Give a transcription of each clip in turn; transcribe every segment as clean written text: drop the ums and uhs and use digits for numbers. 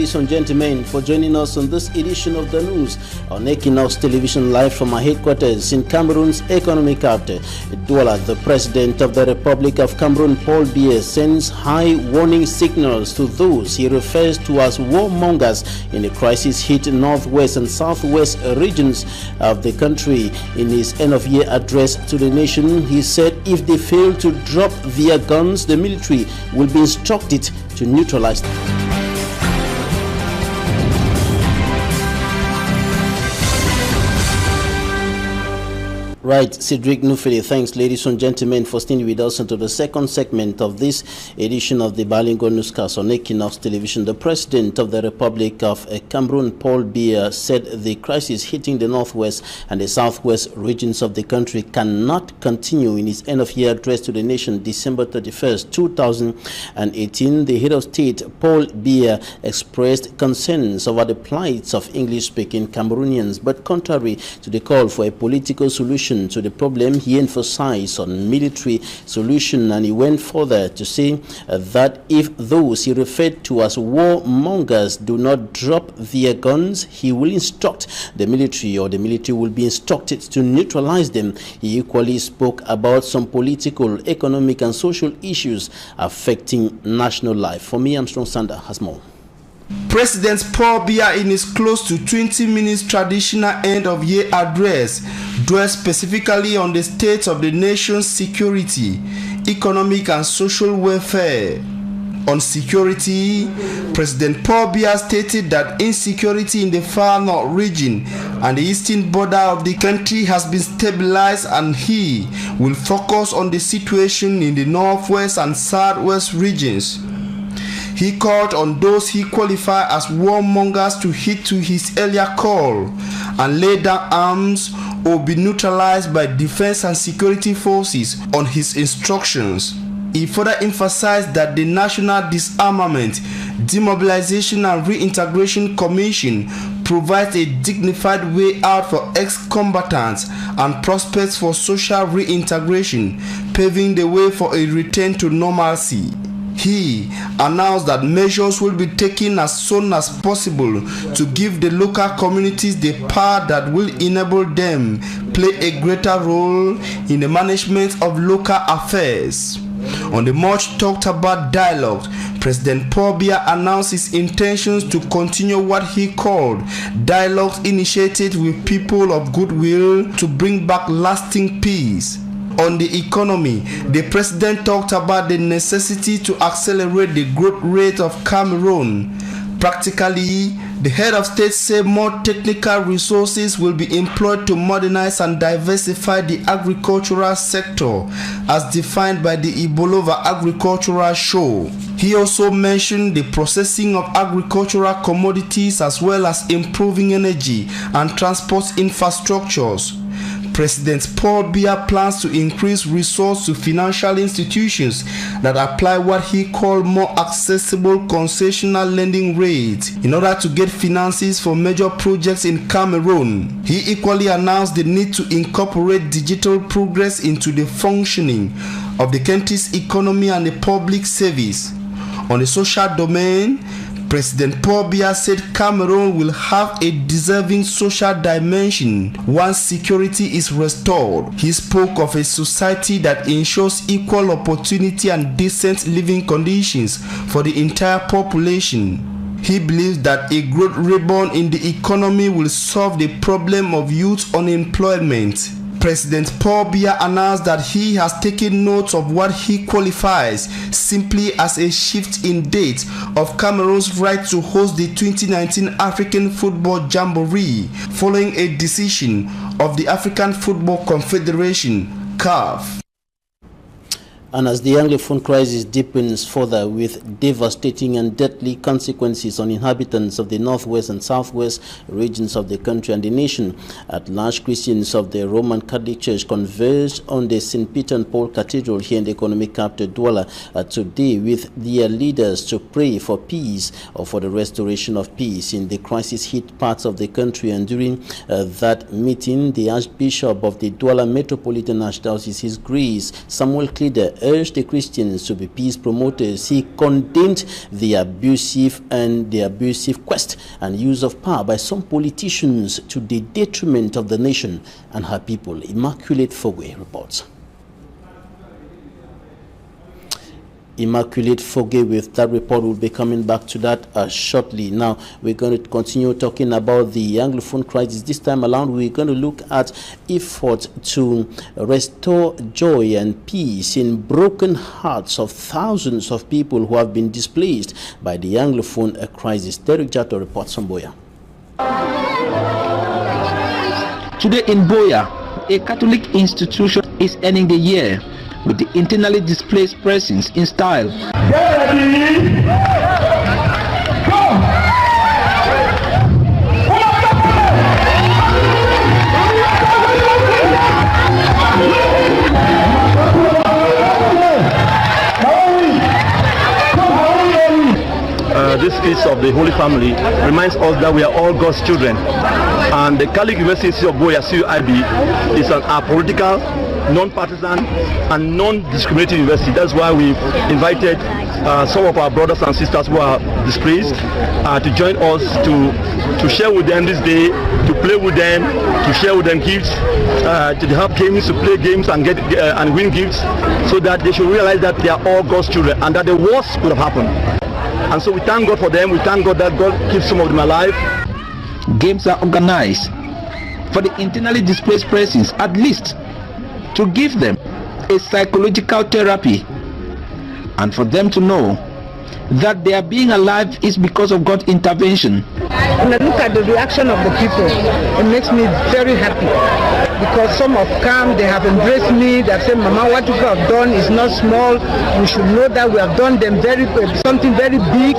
ladies and gentlemen, for joining us on this edition of the news on Equinoxe television, live from our headquarters in Cameroon's economic capital, Douala. The President of the Republic of Cameroon, Paul Biya, sends high warning signals to those he refers to as warmongers in the crisis-hit northwest and southwest regions of the country. In his end-of-year address to the nation, he said if they fail to drop their guns, the military will be instructed to neutralize them. Right, Cedric Nufele, thanks ladies and gentlemen for staying with us into the second segment of this edition of the bilingual newscast on Equinoxe television. The President of the Republic of Cameroon, Paul Biya, said the crisis hitting the northwest and the southwest regions of the country cannot continue. In his end-of-year address to the nation, December 31st, 2018, the head of state, Paul Biya, expressed concerns over the plight of English-speaking Cameroonians, but contrary to the call for a political solution to the problem, he emphasized on military solution, and he went further to say that if those he referred to as warmongers do not drop their guns, he will instruct the military, or the military will be instructed to neutralize them. He equally spoke about some political, economic and social issues affecting national life. For me, Armstrong Sander has more. President Paul Biya, in his close to 20 minutes traditional end-of-year address, dwelt specifically on the state of the nation's security, economic and social welfare. On security, President Paul Biya stated that insecurity in the far north region and the eastern border of the country has been stabilized, and he will focus on the situation in the northwest and southwest regions. He called on those he qualified as warmongers to heed to his earlier call and lay down arms or be neutralized by defense and security forces on his instructions. He further emphasized that the National Disarmament, Demobilization and Reintegration Commission provides a dignified way out for ex-combatants and prospects for social reintegration, paving the way for a return to normalcy. He announced that measures will be taken as soon as possible to give the local communities the power that will enable them play a greater role in the management of local affairs. On the much talked about dialogue, President Paul Biya announced his intentions to continue what he called dialogues initiated with people of goodwill to bring back lasting peace. On the economy, the president talked about the necessity to accelerate the growth rate of Cameroon. Practically, the head of state said more technical resources will be employed to modernize and diversify the agricultural sector as defined by the Ibolova Agricultural Show. He also mentioned the processing of agricultural commodities as well as improving energy and transport infrastructures. President Paul Biya plans to increase resources to financial institutions that apply what he called more accessible concessional lending rates in order to get finances for major projects in Cameroon. He equally announced the need to incorporate digital progress into the functioning of the country's economy and the public service. On the social domain, President Paul Biya said Cameroon will have a deserving social dimension once security is restored. He spoke of a society that ensures equal opportunity and decent living conditions for the entire population. He believes that a growth rebound in the economy will solve the problem of youth unemployment. President Paul Biya announced that he has taken note of what he qualifies simply as a shift in date of Cameroon's right to host the 2019 African Football Jamboree following a decision of the African Football Confederation, CAF. And as the Anglophone crisis deepens further with devastating and deadly consequences on inhabitants of the northwest and southwest regions of the country and the nation at large, Christians of the Roman Catholic Church converged on the St. Peter and Paul Cathedral here in the economic capital Douala today with their leaders to pray for peace or for the restoration of peace in the crisis-hit parts of the country. And during that meeting, the Archbishop of the Douala Metropolitan Archdiocese, His Grace Samuel Klida, urged the Christians to be peace promoters. He condemned the abusive quest and use of power by some politicians to the detriment of the nation and her people. Immaculate Fogwe reports. Immaculate Fogwe with that report. Will be coming back to that shortly. Now we're going to continue talking about the Anglophone crisis. This time around we're going to look at efforts to restore joy and peace in broken hearts of thousands of people who have been displaced by the Anglophone crisis. Derek Jato reports from Boya. Today in Boya, a Catholic institution is ending the year with the internally displaced persons in style. This feast of the Holy Family reminds us that we are all God's children, and the Catholic University of Boya CUIB is an apolitical, non-partisan and non-discriminating university. That's why we've invited some of our brothers and sisters who are displaced to join us to share with them this day, to play with them, to share with them gifts, to have games, to play games and get and win gifts, so that they should realize that they are all God's children and that the worst could have happened. And so we thank God for them. We thank God that God keeps some of them alive. Games are organized for the internally displaced persons, at least to give them a psychological therapy and for them to know that their being alive is because of God's intervention. When I look at the reaction of the people, it makes me very happy, because some have come, they have embraced me, they have said, Mama, what you have done is not small, we should know that we have done them something very big.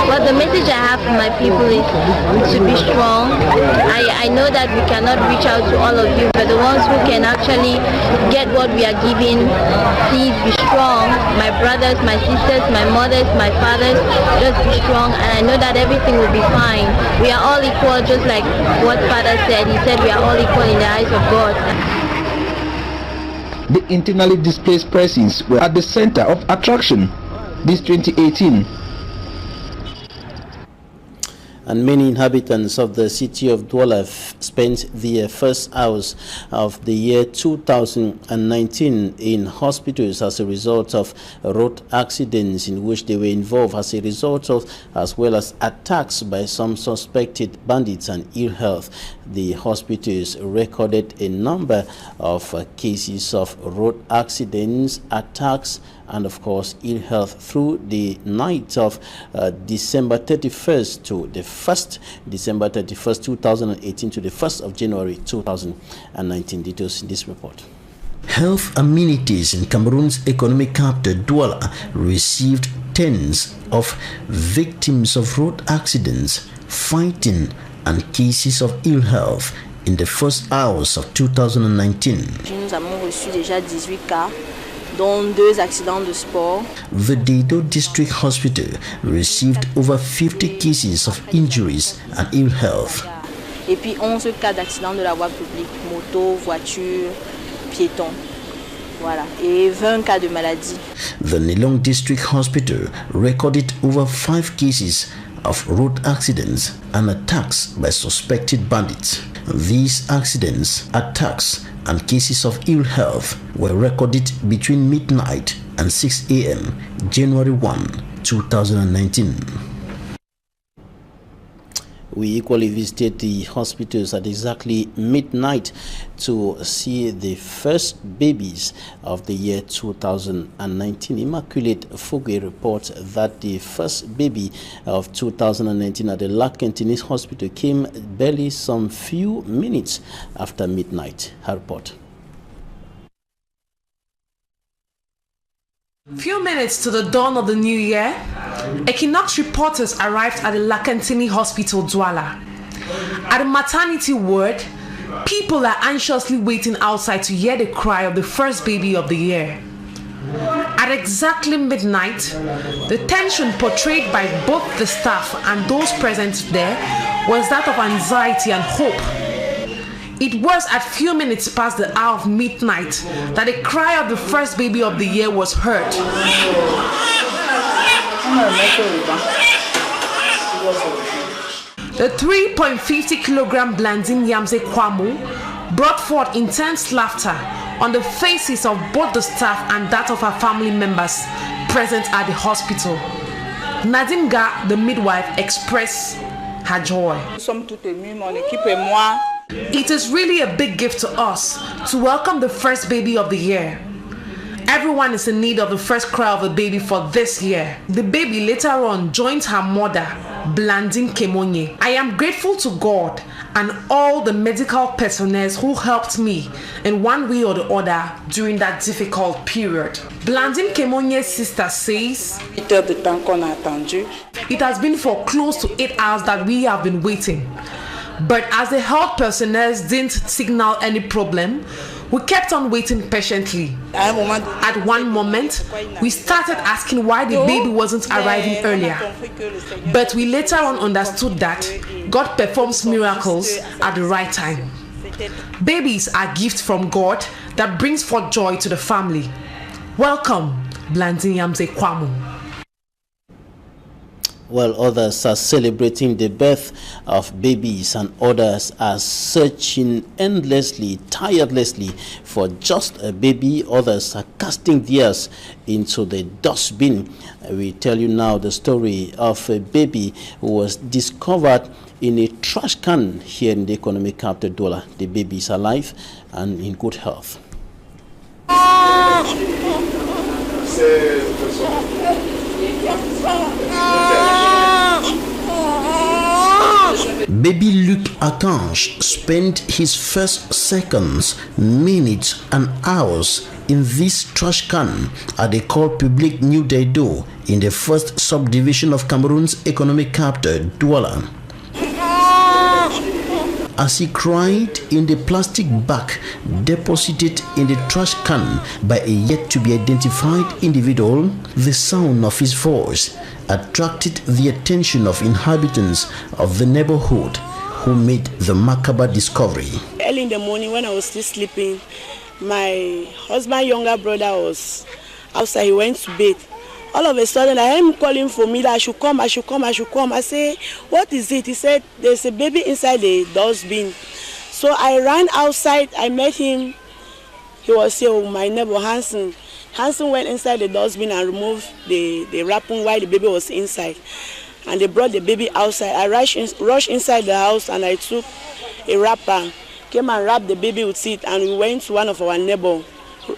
Well, the message I have for my people is to be strong. I know that we cannot reach out to all of you, but the ones who can actually get what we are giving, please be strong. My brothers, my sisters, my mothers, my fathers, just be strong, and I know that everything will be fine. We are all equal, just like what Father said. He said we are all equal in the eyes of God. The internally displaced persons were at the center of attraction this 2018. And many inhabitants of the city of Douala spent the first hours of the year 2019 in hospitals as a result of road accidents in which they were involved as well as attacks by some suspected bandits and ill health. The hospitals recorded a number of cases of road accidents, attacks, and of course ill health through the night of December 31st to the 1st, December 31st, 2018 to the 1st of January 2019. Details in this report. Health amenities in Cameroon's economic capital, Douala, received tens of victims of road accidents, fighting, and cases of ill health in the first hours of 2019. Nous avons reçu déjà 18 cas, dont 2 accidents de sport. The Dedo District Hospital received over 50 cases of injuries and ill health. Et puis 11 cas d'accidents de la voie publique, moto, voiture, piéton. Voilà, et 20 cas de maladie. The Nilong District Hospital recorded over 5 cases of road accidents and attacks by suspected bandits. These accidents, attacks, and cases of ill health were recorded between midnight and 6 a.m. January 1, 2019. We equally visited the hospitals at exactly midnight to see the first babies of the year 2019. Immaculate Fogwe reports that the first baby of 2019 at the Lakentinese Hospital came barely some few minutes after midnight. Her report. Few minutes to the dawn of the new year, Equinoxe reporters arrived at the Lakentini Hospital, Douala. At the maternity ward, people are anxiously waiting outside to hear the cry of the first baby of the year. At exactly midnight, the tension portrayed by both the staff and those present there was that of anxiety and hope. It was at few minutes past the hour of midnight that the cry of the first baby of the year was heard. The 3.50 kilogram Blandine Yamze Kwamu brought forth intense laughter on the faces of both the staff and that of her family members present at the hospital. Nadine Ga, the midwife, expressed her joy. It is really a big gift to us to welcome the first baby of the year. Everyone is in need of the first cry of a baby for this year. The baby later on joined her mother, Blandine Kemonye. I am grateful to God and all the medical personnel who helped me in one way or the other during that difficult period. Blandine Kemonye's sister says, it has been for close to 8 hours that we have been waiting. But as the health personnel didn't signal any problem, we kept on waiting patiently. At one moment, we started asking why the baby wasn't arriving earlier. But we later on understood that God performs miracles at the right time. Babies are gifts from God that brings forth joy to the family. Welcome, Blandine Yamze Kwamu. While others are celebrating the birth of babies and others are searching endlessly, tirelessly for just a baby, others are casting theirs into the dustbin. We tell you now the story of a baby who was discovered in a trash can here in the economic capital, Douala. The baby is alive and in good health. Baby Luc Archange spent his first seconds, minutes and hours in this trash can at the École Publique New Daido in the first subdivision of Cameroon's economic capital, Douala. As he cried in the plastic bag deposited in the trash can by a yet-to-be-identified individual, the sound of his voice attracted the attention of inhabitants of the neighborhood who made the macabre discovery. Early in the morning when I was still sleeping, my husband's younger brother was outside. He went to bed. All of a sudden, I heard him calling for me that I should come. I say, what is it? He said, there's a baby inside the dustbin. So I ran outside. I met him. He was here, my neighbor Hansen. Hansen went inside the dustbin and removed the wrapper while the baby was inside. And they brought the baby outside. I rushed inside the house and I took a wrapper, came and wrapped the baby with it, and we went to one of our neighbors,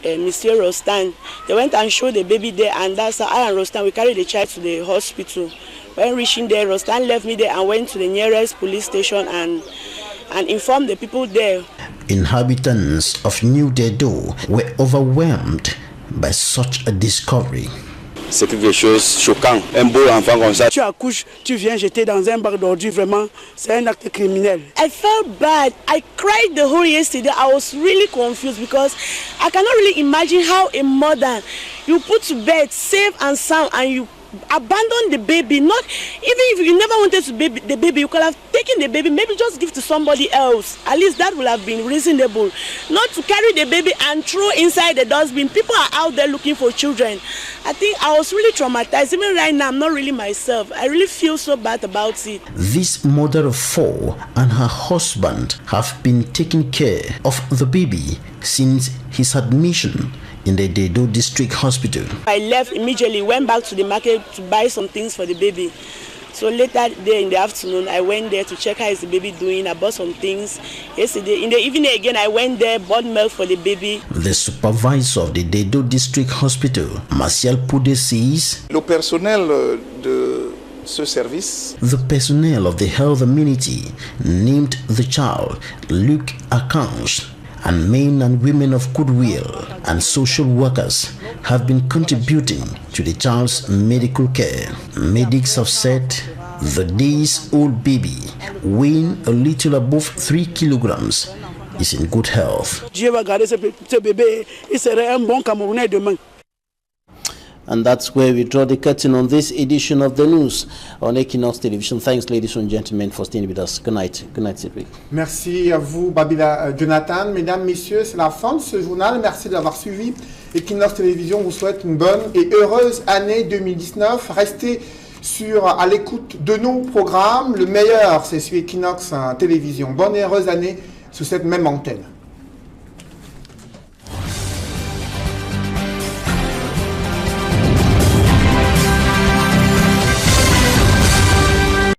Monsieur Rostan. They went and showed the baby there, and that's how I and Rostan, we carried the child to the hospital. When reaching there, Rostan left me there and went to the nearest police station and informed the people there. Inhabitants of New Daido were overwhelmed by such a discovery. C'est quelque chose choquant. Un beau enfant comme ça. Tu accouches, tu viens jeter dans un bac d'ordures, vraiment, c'est un acte criminel. I felt bad. I cried the whole yesterday. I was really confused because I cannot really imagine how a mother, you put to bed safe and sound and you abandon the baby. Not even if you never wanted to the baby, you could have taken the baby, maybe just give to somebody else. At least that would have been reasonable. Not to carry the baby and throw inside the dustbin. People are out there looking for children. I think I was really traumatized. Even right now, I'm not really myself. I really feel so bad about it. This mother of four and her husband have been taking care of the baby since his admission in the Daido District Hospital. I left immediately, went back to the market to buy some things for the baby. So later there in the afternoon, I went there to check how is the baby doing. I bought some things. Yesterday, in the evening again, I went there, bought milk for the baby. The supervisor of the Daido District Hospital, Martial Poudé, says, Le personnel de ce service, the personnel of the health amenity named the child Luc Archange, and men and women of goodwill and social workers have been contributing to the child's medical care. Medics have said the days-old baby, weighing a little above 3 kilograms, is in good health. And that's where we draw the curtain on this edition of the news on Equinoxe Television. Thanks, ladies and gentlemen, for staying with us. Good night. Good night, Cedric. Merci à vous, Babila Jonathan. Mesdames, messieurs, c'est la fin de ce journal. Merci de l'avoir suivi. Equinoxe Télévision vous souhaite une bonne et heureuse année 2019. Restez à l'écoute de nos programmes. Le meilleur, c'est sur Equinoxe Télévision. Bonne et heureuse année sous cette même antenne.